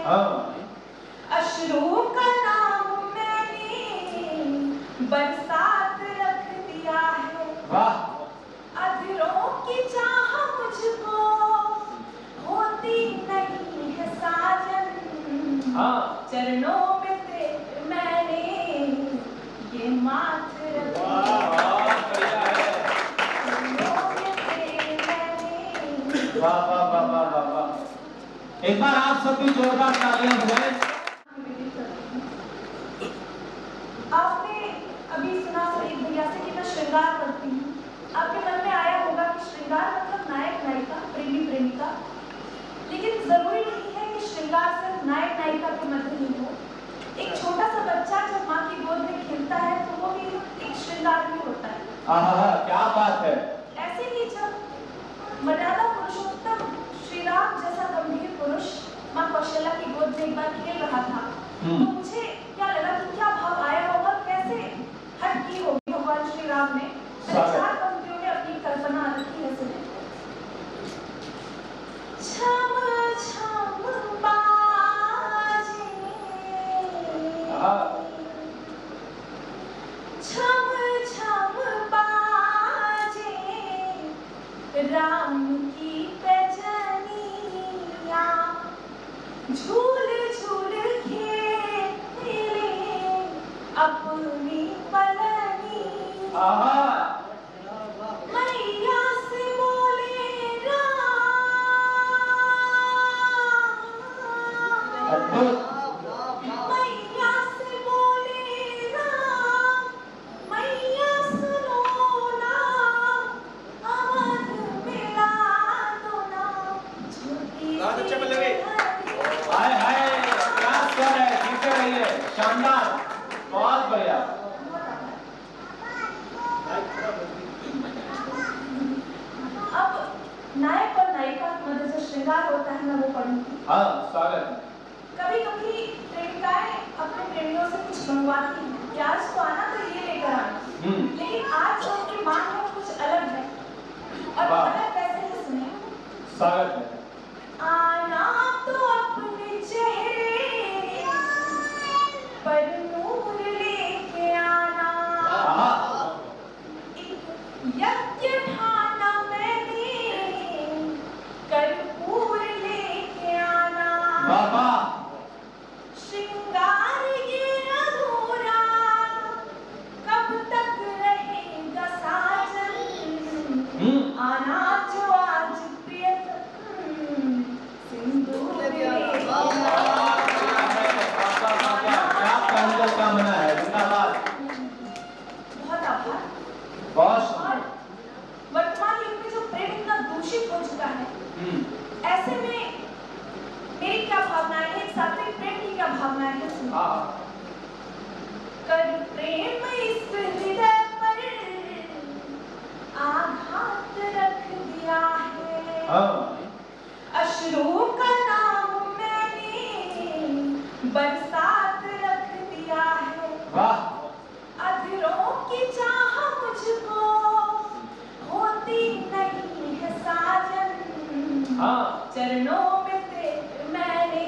अश्रू का नाम मैंने बरसात रख दिया है। अधरों की चाह मुझको होती नहीं है साजन। चरणों में से मैंने ये माथ रख दिया है। चरणों में से मैंने। वाह वाह वाह वाह वाह वाह। एक बार आप सब भी जोरदार तालियां बजाएं। आपने अभी सुना सलीम भैया से कि मैं श्रृंगार करती हूँ। आपके मन में आया होगा कि श्रृंगार मतलब नायक नायिका, प्रेमी प्रेमिका। लेकिन जरूरी नहीं है कि श्रृंगार सिर्फ नायक नायिका के मध्य ही हो। एक छोटा सा बच्चा जब माँ की गोद में खेलता है तो वो भी एक श्रृंगार भी होता है। क्या बात है। ऐसे ही जब मर्यादा पुरुषोत्तम श्री राम जैसा गंभीर पुरुष माँ कौशल्या की गोद में एक बार खेल रहा था, तो मुझे क्या लगा कि क्या भाव आया होगा, कैसे हट की होगी भगवान श्री राम ने। चार पंक्तियों में अपनी कल्पना रखी है। सुने। छम छम बाजे, छम छम बाजे राम की पैजनिया, झूल झूल खेले अपनी पलनी। मैया से बोले राम, मैया से बोले राम, मैया सुनो ना, अवध मिला दो ना छोटी हाय हाय, क्या स्वर है, जीते रहिए, शानदार, बहुत बढ़िया। अब नायक और नायिका के मध्य जो श्रृंगार होता है मैं वो पढ़ूंगी। स्वागत। कभी कभी प्रेमिकाएं अपने प्रेमियों से कुछ मंगवाती हैं कि आज तो आना तो ये लेकर आना, लेकिन आज जो उनकी मांग है वो कुछ अलग है। और अलग कैसे है, सुनिए। स्वागत है। आना तो अपने चेहरे पर नूर लेके आना, एक यज्ञ ठाना मैंने कर्पूर लेके आना। श्रृंगार ये अधूरा कब तक रहेगा साजन। आना जो आज प्रियतम सिंदूर कामना है। जिंदाबाद। बहुत आभार। बहुत। और वर्तमान युग में जो प्रेम इतना दूषित हो चुका है, ऐसे में मेरी क्या भावनाएं हैं, सात्विक प्रेम की क्या भावनाएं हैं, सुनिए। कर प्रेम इस हृदय पर आघात रख दिया है। अश्रू का नाम मैंने बरसात रख दिया है। अधरों की चाह मुझको होती नहीं है साजन। चरणों में से मैंने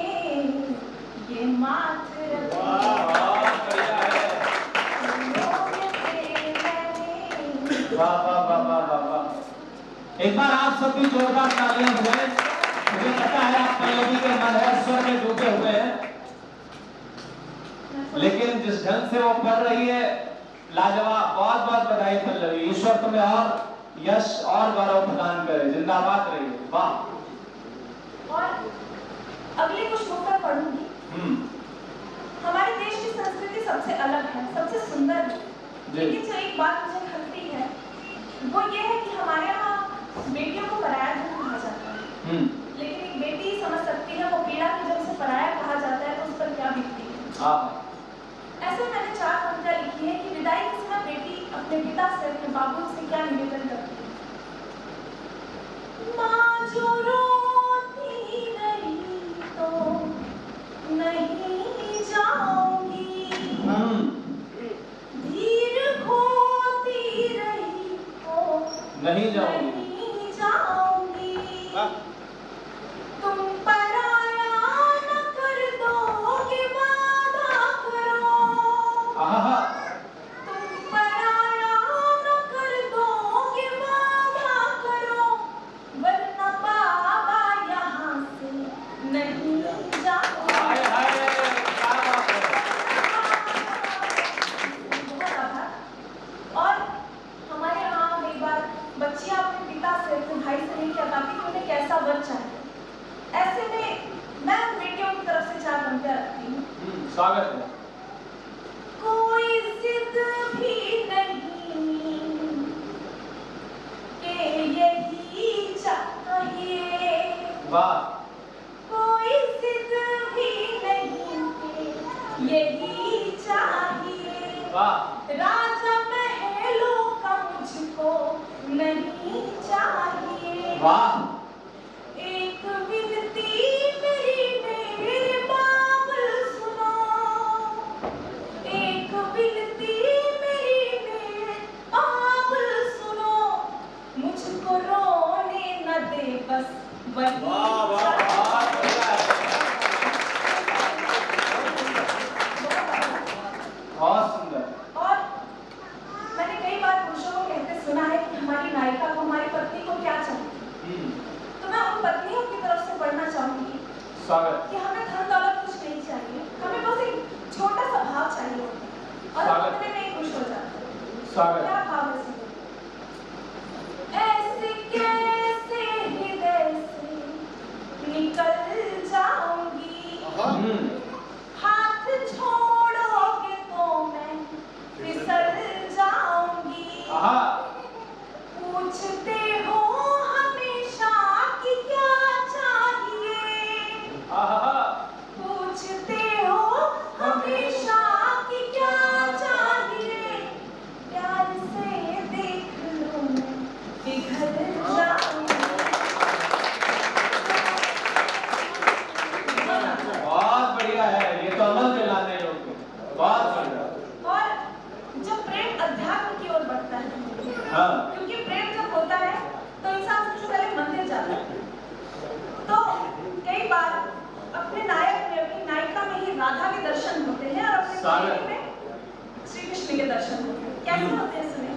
ये माथ रख दिया। चरणों में से मैंने। वाह वाह वाह वाह वाह वाह। एक बार आप सब भी जोरदार तालियां बजाएं। मुझे पता है आप पल्लवी के मधुर स्वर में डूबे हुए हैं, लेकिन जिस ढंग से वो पढ़ रही है लाजवाब। बहुत बहुत बधाई पल्लवी। ईश्वर तुम्हें और यश और गौरव प्रदान करे। जिंदाबाद रहिए। वाह। और अगली कुछ नुक्कड़ पढ़ूंगी। हमारे देश की संस्कृति सबसे अलग है, सबसे सुंदर है। लेकिन जो एक बात मुझे खलती है वो ये है कि हमारे यहाँ बेटियों को पराया धन कहा जाता है। लेकिन एक बेटी समझ सकती है वो पीड़ा की जब उसे पराया कहा जाता है तो उस पर क्या बीतती है। ऐसे मैंने 4 पंक्तियां लिखी है कि विदाई के समय बेटी अपने पिता से, अपने बाबू से क्या निवेदन करती है। माँ जो रोती रही तो नहीं जाऊंगी, धीर खोती रही तो नहीं जाऊंगी। तुम पराया न कर भाई से नहीं कह पाती कि उन्हें कैसा वर चाहिए। ऐसे में मैं उन बेटियों की तरफ से 4 पंक्तियां रखती हूँ। स्वागत है। कोई जिद भी नहीं कि यही चाहिए। वाह। कोई जिद भी नहीं कि यही चाहिए। वाह। राजा महलों का मुझको नहीं चाहिए। वाह। एक विनती मेरे बाबुल सुनो। एक विनती मेरे बाबुल सुनो। मुझको रोने न दे बस वही। वाह वाह बहुत सुंदर। और मैंने कई बार पुरुषों को कहते सुना है कि हमारी नायिका को, हमारी पत्नी को क्या चाहिए। तो मैं उन पत्नियों की तरफ से पढ़ना चाहूंगी कि हमें धन दौलत कुछ नहीं चाहिए, हमें बस एक छोटा सा भाव चाहिए और हम अपने में ही खुश हो जाते हैं। क्या भाव है? ऐसे कैसे हृदय से निकल जाऊंगी, हाथ छोड़ोगे तो मैं फिसल जाऊंगी। पूछते हो हमेशा कि क्या चाहिए। पूछते हो हमेशा कि क्या चाहिए। प्यार से देख लो मैं पिघल जाऊंगी। बहुत बढ़िया है, ये तो अमल में लाने योग्य। बहुत बढ़िया। और जब प्रेम अध्यात्म की ओर बढ़ता है, क्योंकि प्रेम जब होता है तो इंसान सबसे पहले मंदिर जाता है। तो कई बार अपने नायक में, अपनी नायिका में ही राधा के दर्शन होते हैं और अपने प्रेमी में श्री कृष्ण के दर्शन होते हैं। कैसे होते हैं सुने।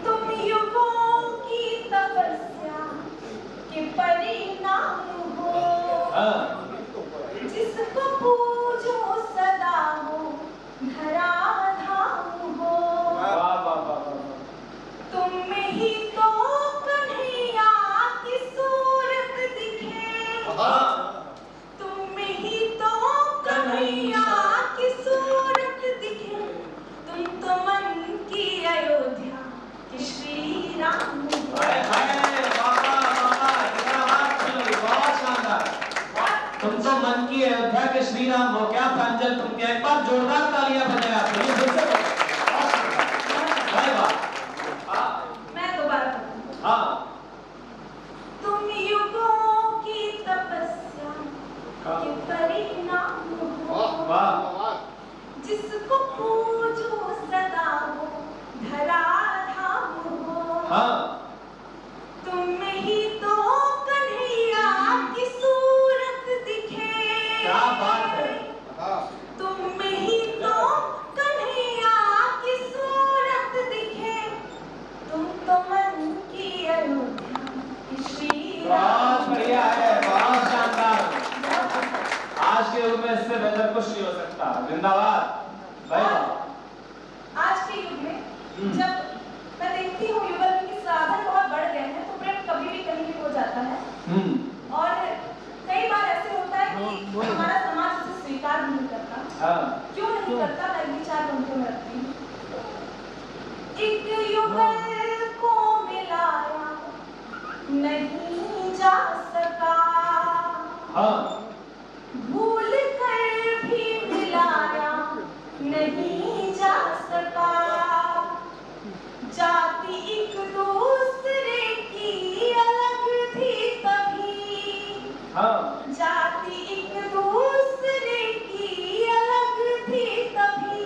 तुम युगों की तपस्या के परिणाम हो, जिसको पूजो सदा हो धराधाम हो। तुम में ही तो कन्हैया की सूरत दिखे। तुम में ही तो कन्हैया की सूरत दिखे। तुम तो मन की अयोध्या के श्री राम हो। तुम तो मन की अयोध्या के श्री राम हो। क्या प्रांजल, तुम क्या एक बार जोरदार तालियां बजाएं आप। मैं दोबारा तुम युगों की तपस्या के परिणाम हो, जिसको पूजो सदा हो धराधाम हो। तुम में ही तो कन्हैया की सूरत दिखे। क्या बात है। तुम में ही तो कन्हैया की सूरत दिखे। तुम तो मन की अयोध्या की श्री राम। बहुत बढ़िया है, बहुत शानदार। आज के युग में इससे बेहतर कुछ नहीं हो सकता। जिंदाबाद भाई। आज के युग में जब मैं देखती हूँ युगल के साधन बहुत बढ़ गए हैं, तो प्रेम कभी भी कहीं भी हो जाता है। और कई बार ऐसे होता है कि हमारा समाज उसे स्वीकार नहीं करता। क्यों नहीं करता? मैं 4 पंक्तियों में रखती हूँ। एक युगल को मिलाया नहीं जा सका, भूल कर भी मिलाया नहीं जा सका। जाति एक दूसरे की अलग थी तभी। जाति एक दूसरे की अलग थी तभी।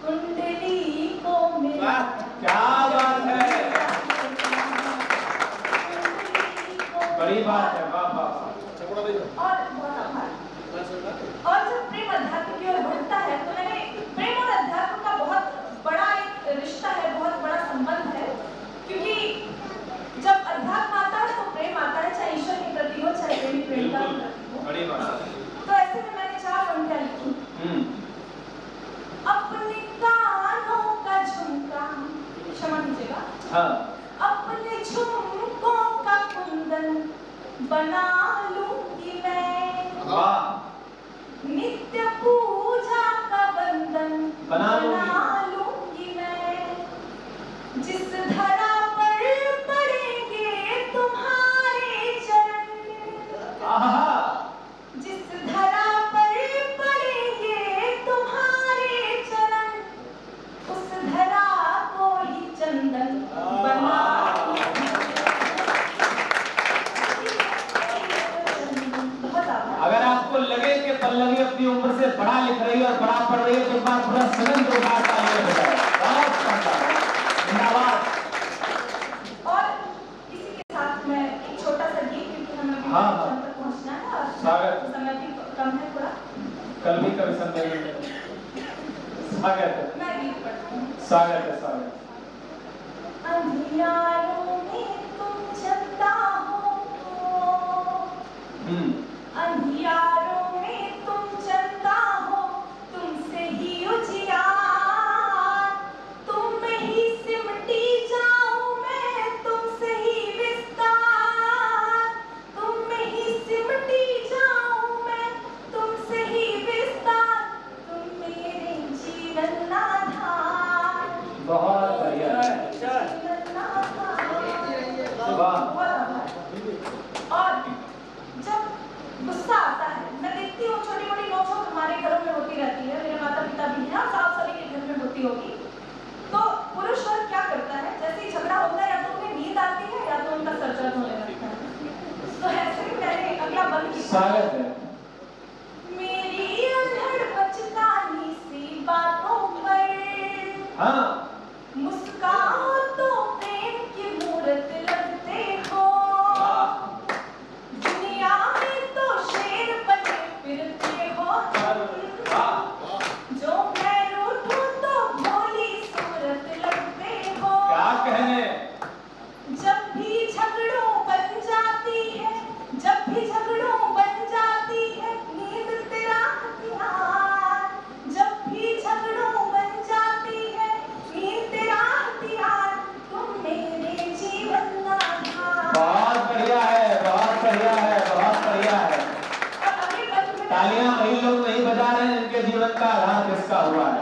कुंडली को मिला। क्या बात है, बड़ी बात है। वाह वाह। और बहुत आभार। और जब प्रेम अध्यात्म की ओर बढ़ता है तो मैंने प्रेम और अध्यात्म का बहुत बड़ा एक रिश्ता है, बहुत बड़ा संबंध है। क्योंकि जब अध्यात्म आता है तो प्रेम आता है, चाहे ईश्वर के प्रति हो चाहे प्रेमी प्रेमिका के प्रति हो। बड़ी बात। तो ऐसे में मैंने 4 पंक्तियां लिखी। अपने कानों का झुमका, क्षमा कीजिएगा, अपने झुमके चंदन बना लूंगी मैं। वाह। नित्य पूजा का बंधन बना लूंगी मैं। जिस धरा पर पड़ेंगे तुम्हारे चरण, आहा। जिस धरा पर पड़ेंगे तुम्हारे चरण, उस धरा को ही चंदन बना। अगर आपको लगे कि पल्लवी अपनी उम्र से बड़ा लिख रही है और बड़ा पढ़ रही है तो एक बार पूरा सदन को बात तालियां बजाएं। बहुत शानदार, धन्यवाद। और इसी के साथ मैं एक छोटा सा गीत, क्योंकि हमें तक पहुंचना है और समय भी कम है थोड़ा। कल भी कवि सम्मेलन में स्वागत है। मैं गीत पढ़ती हूँ। स्वागत है, स्वागत। अंधियारों में तुम चलता हो, अंधियारों में तुम चलता हो, तुमसे ही उजियार, तुम ही सिमटी जाऊं मैं, तुमसे ही विस्तार, तुम ही सिमटी जाऊं मैं, तुमसे ही विस्तार, तुम मेरे जीवन आधार। बहुत बढ़िया। और जब गुस्सा आता है, मैं देखती हूँ छोटी मोटी नोक-झोंक हमारे घरों में होती रहती है, मेरे माता पिता भी हैं और आप सभी के घर में होती होगी। तो पुरुष वर्ग क्या करता है, जैसे ही झगड़ा होता है या तो उन्हें नींद आती है या तो उनका सर दर्द होने लगता है। तो ऐसे ही मैंने अगला बंद किया। स्वागत है। मेरी अनहड़ बचकानी सी बातों पर मुस्काओ तो प्रेम की मूरत लगते हो, दुनिया में तो शेर बने फिरते हो, जो मैं रूठूं तो भोली सूरत लगते हो। क्या कहने। जब भी झगड़ों बन जाती है, जब भी झगड़ों बन जाती है नींद तेरा हथियार, जब भी झगड़ों बन जाती है नींद तेरा हथियार, तुम मेरे जीवन आधार। बहुत बढ़िया है, बहुत बढ़िया है, बहुत बढ़िया है। तालियां वही लोग नहीं बजा रहे हैं जिनके जीवन का आधार किसका हुआ है,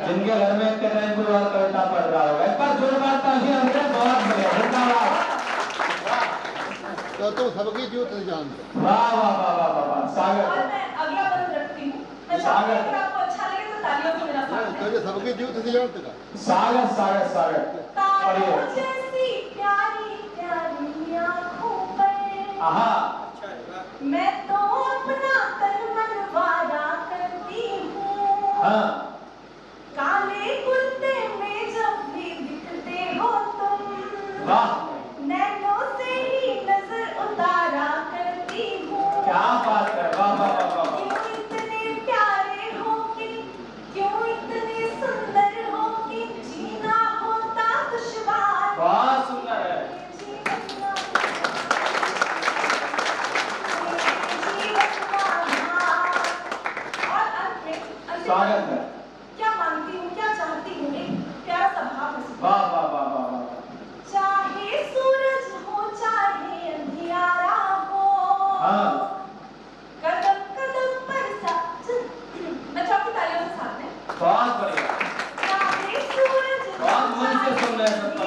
जिनके घर में इतने टाइम कोई और कविता पढ़ रहा होगा। एक बार जोरदार तालियां हो जाए। बहुत बढ़िया, धन्यवाद। तो तुम सबकी जूत जानते। वाह वाह वाह वाह वाह। स्वागत है। और मैं अगला बंद रखती हूँ। मैं चाहती हूँ अगर आपको अच्छा लगे तो तालियों से मेरा स्वागत है। तो सबकी जूत जानते का। स्वागत स्वागत स्वागत। तारों जैसी प्यारी प्यारी आँखों पर आहा। मैं तो अपना तन मन वारा करती हूँ। काले कुर्ते में जब भी दिखते हो तुम, वाह। नैनों से ही नजर उतारा करती हूँ। क्या बात है, वाह वाह वाह वाह। क्यों इतने प्यारे हो कि, क्यों इतने सुंदर हो कि जीना होता दुश्वार। बहुत सुंदर है। स्वागत है। क्या मांगती हूँ, क्या चाहती हूँ, एक प्यारा सा भाव है। वाह वाह वाह वाह वाह। चाहे सूरज हो चाहे अंधियारा हो, कदम कदम पर साथ। मैं चाहती तालियों से साथ में। बहुत बढ़िया। चाहे सूरज हो बहुत मन से सुन रहे हैं सब।